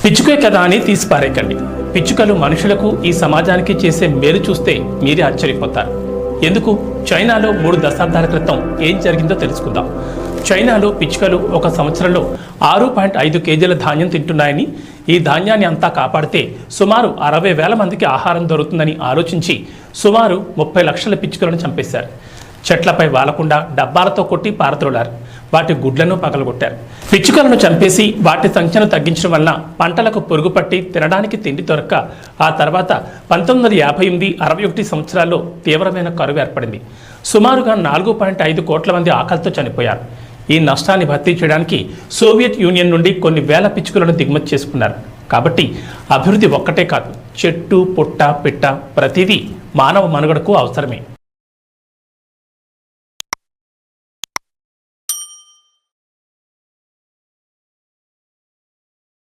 పిచ్చుకే కదా అని తీసి పారేకండి. పిచ్చుకలు మనుషులకు ఈ సమాజానికి చేసే మేలు చూస్తే మీరే ఆశ్చర్యపోతారు. ఎందుకు? చైనాలో 3 దశాబ్దాల క్రితం ఏం జరిగిందో తెలుసుకుందాం. చైనాలో పిచ్చుకలు ఒక సంవత్సరంలో 6.5 కేజీల ధాన్యం తింటున్నాయని, ఈ ధాన్యాన్ని అంతా కాపాడితే సుమారు 60,000 మందికి ఆహారం దొరుకుతుందని ఆలోచించి సుమారు 30 లక్షల పిచ్చుకలను చంపేశారు. చెట్లపై వాలకుండా డబ్బాలతో కొట్టి పారద్రోలారు. వాటి గుడ్లను పగలగొట్టారు. పిచ్చుకలను చంపేసి వాటి సంఖ్యను తగ్గించడం వలన పంటలకు పురుగు పట్టి తినడానికి తిండి దొరక్క ఆ తర్వాత 1958-61 సంవత్సరాల్లో తీవ్రమైన కరువు ఏర్పడింది. సుమారుగా 4.5 కోట్ల మంది ఆకలితో చనిపోయారు. ఈ నష్టాన్ని భర్తీ చేయడానికి సోవియట్ యూనియన్ నుండి కొన్ని వేల పిచ్చుకలను దిగుమతి చేసుకున్నారు. కాబట్టి అభివృద్ధి ఒక్కటే కాదు, చెట్టు పుట్ట పిట్ట ప్రతిదీ మానవ మనుగడకు అవసరమే.